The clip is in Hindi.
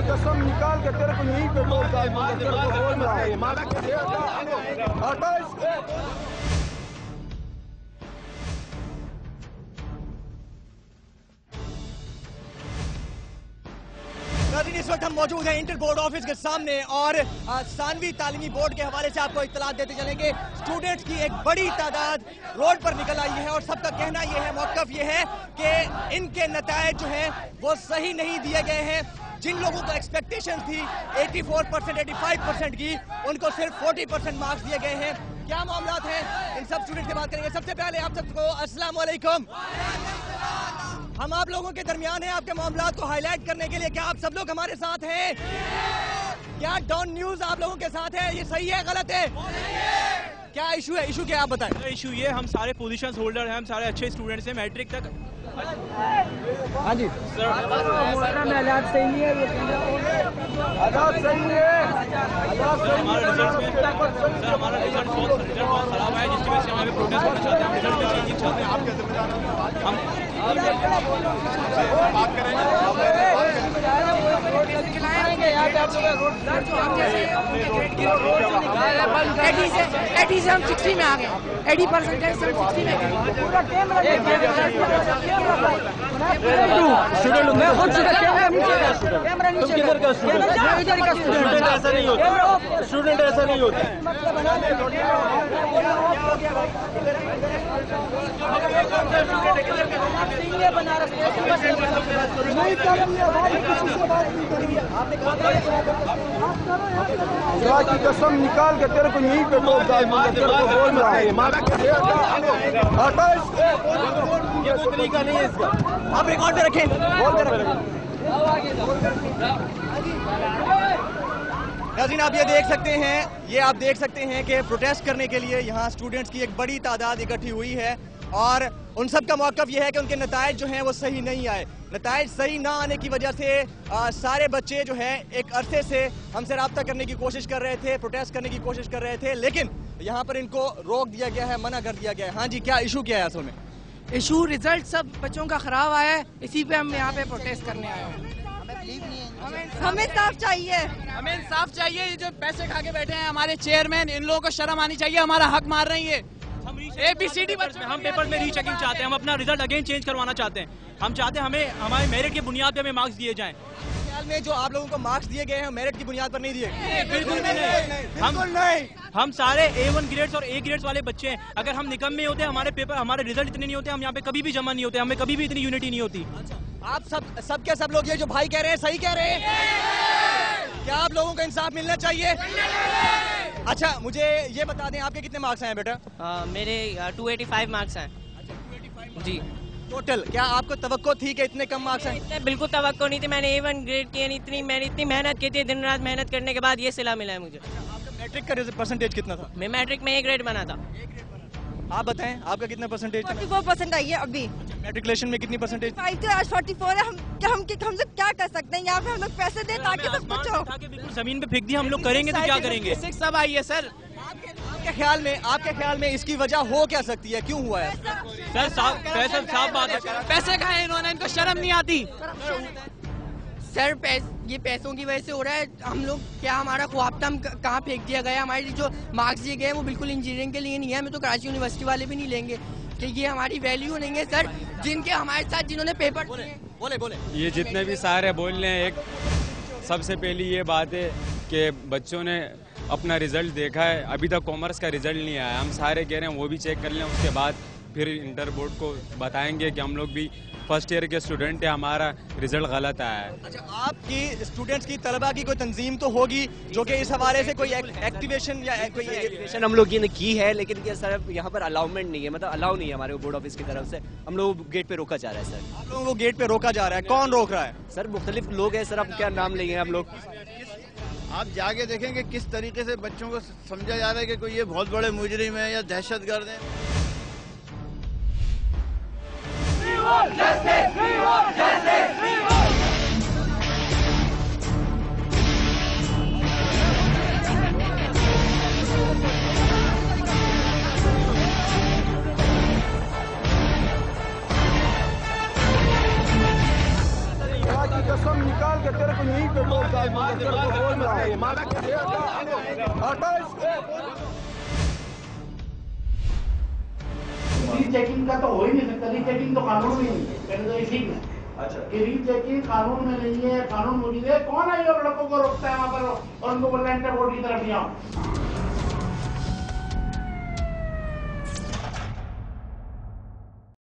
कसम निकाल के तेरे को यहीं पे बोल रहा है, तेरे को बोल रहा है माला के इस वक्त हम मौजूद हैं इंटर बोर्ड ऑफिस के सामने और सानवी तालीमी बोर्ड के हवाले से आपको इत्तला देते चलेंगे। स्टूडेंट्स की एक बड़ी तादाद रोड पर निकल आई है और सबका कहना यह है, मौक़िफ़ यह है कि इनके नतायज जो हैं वो सही नहीं दिए गए हैं। जिन लोगों को एक्सपेक्टेशन थी 84%, 85% की, उनको सिर्फ 40% मार्क्स दिए गए हैं। क्या मामला है, इन सब स्टूडेंट से बात करेंगे। सबसे पहले आप सबको अस्सलाम वालेकुम। हम आप लोगों के दरमियान हैं आपके मामलात को हाईलाइट करने के लिए। क्या आप सब लोग हमारे साथ हैं? क्या डॉन न्यूज आप लोगों के साथ है? ये सही है, गलत है? क्या इशू है? इशू क्या आप बताएं। इशू ये, हम सारे पोजीशंस होल्डर हैं, हम सारे अच्छे स्टूडेंट्स हैं मैट्रिक तक। हाँ जी सर, हालात सही नहीं है, हालात सही नहीं है। हमारा रिजल्ट बहुत खराब है, जिसकी वजह से हमें प्रोटेस्ट करना चाहते हैं, रिजल्ट में चेंजिंग चाहते हैं। हम बात एडी से हम 60 में आ गए, 80% से 60 में गए। स्टूडेंट मैं खुद कैमरा नीचे इधर का स्टूडेंट ऐसा नहीं होता, स्टूडेंट ऐसा नहीं होता। की कसम निकाल के तेरे को यहीं पे बोल रहा है, तेरे को बोल रहा है माला के ये कोई तरीका नहीं है इसका। आप रिकॉर्ड पे रखें, नाज़रीन आप ये देख सकते हैं, ये आप देख सकते हैं कि प्रोटेस्ट करने के लिए यहाँ स्टूडेंट्स की एक बड़ी तादाद इकट्ठी हुई है और उन सब का मौक़िफ़ ये है कि उनके नतायज जो हैं वो सही नहीं आए। नतायज सही ना आने की वजह से सारे बच्चे जो हैं एक अरसे से हमसे रब्ता करने की कोशिश कर रहे थे, प्रोटेस्ट करने की कोशिश कर रहे थे, लेकिन यहाँ पर इनको रोक दिया गया है, मना कर दिया गया है। हाँ जी, क्या इशू क्या है असल में? इशू रिजल्ट सब बच्चों का खराब आया है, इसी पे हम यहाँ पे प्रोटेस्ट करने आए हैं। हमें इंसाफ चाहिए, हमें इंसाफ चाहिए। ये जो पैसे खा के बैठे हैं हमारे चेयरमैन, इन लोगों को शर्म आनी चाहिए, हमारा हक मार रही है। ABCD हम पेपर में रीचेकिंग चाहते हैं, हम अपना रिजल्ट अगेन चेंज करवाना चाहते हैं। हम चाहते हैं हमें हमारे मेरिट की बुनियाद पे हमें मार्क्स दिए जाएं। ख्याल में जो आप लोगों को मार्क्स दिए गए हैं मेरिट की बुनियाद पर नहीं दिए गए? बिल्कुल भी नहीं। हम सारे A1 ग्रेड्स और A ग्रेड्स वाले बच्चे हैं। अगर हम निकम्मे होते, हमारे पेपर, हमारे रिजल्ट इतने नहीं होते, हम यहाँ पे कभी भी जमा नहीं होते, हमें कभी भी इतनी यूनिटी नहीं होती। आप सब के सब लोग ये जो भाई कह रहे हैं सही कह रहे हैं? क्या आप लोगों को इंसाफ मिलना चाहिए? अच्छा मुझे ये बता दें, आपके कितने मार्क्स हैं बेटा? मेरे 285 मार्क्स हैं। जी टोटल। क्या आपको तवक्को थी कि इतने कम मार्क्स हैं? बिल्कुल तवक्को नहीं थी। मैंने A1 ग्रेड किए, मैंने इतनी मेहनत की थी, दिन रात मेहनत करने के बाद ये सिला मिला है मुझे। आपका मैट्रिक का परसेंटेज कितना था? मैं मैट्रिक में A ग्रेड बना था। आप बताएं आपका कितना परसेंटेज? 44% आई है अभी। मैट्रिकुलेशन में कितनी परसेंटेज? 5 थे, आज 44 है। हम लोग क्या कर सकते हैं? यहाँ पे हम लोग पैसे दें ताकि सब कुछ हो। बिल्कुल जमीन पे फेंक दिया, हम लोग करेंगे तो क्या करेंगे? सब आई है सर। आपके ख्याल में इसकी वजह हो क्या सकती है? क्यों हुआ है? सर साफ बात है, पैसे खाए इन्होंने, इनको शर्म नहीं आती। सर ये पैसों की वजह से हो रहा है। हम लोग क्या, हमारा ख्वाब था, हम कहाँ फेंक दिया गया। हमारे जो मार्क्स दिए गए वो बिल्कुल इंजीनियरिंग के लिए नहीं है, हमें तो कराची यूनिवर्सिटी वाले भी नहीं लेंगे कि ये हमारी वैल्यू नहीं है। सर जिनके हमारे साथ जिन्होंने पेपर बोले ये जितने भी सारे बोल रहे हैं, एक सबसे पहली ये बात है कि बच्चों ने अपना रिजल्ट देखा है, अभी तक कॉमर्स का रिजल्ट नहीं आया। हम सारे कह रहे हैं वो भी चेक कर लें, उसके बाद फिर इंटर बोर्ड को बताएंगे कि हम लोग भी फर्स्ट ईयर के स्टूडेंट है, हमारा रिजल्ट गलत आया है। अच्छा, आपकी स्टूडेंट्स की तलबा की कोई तंजीम तो होगी जो कि इस हवाले से कोई एक्टिवेशन या कोई एक्टिवेशन हम लोग ये की है, लेकिन ये सर यहाँ पर अलाउमेंट नहीं है, मतलब अलाउ नहीं है हमारे बोर्ड ऑफिस की तरफ से। हम लोग गेट पे रोका जा रहा है सर। आप लोगों को गेट पे रोका जा रहा है? कौन रोक रहा है? सर मुख्तलिफ लोग हैं सर, आप क्या नाम लेंगे हम लोग? आप जाके देखेंगे किस तरीके से बच्चों को समझा जा रहा है कि कोई ये बहुत बड़े मुजरिम है या दहशतगर्द है। कसम निकाल के तेरे को यहीं पे बोल रहा है। रीचेकिंग का तो हो ही नहीं सकता, रीचेकिंग तो कानून में नहीं है, पहले तो ये ठीक है। अच्छा, कि रीचेकिंग कानून में नहीं है, कानून मौजूद है। कौन है ये लड़कों को रोकता है वहाँ पर और उनको बोलता है इंटर बोर्ड की तरफ नहीं आओ।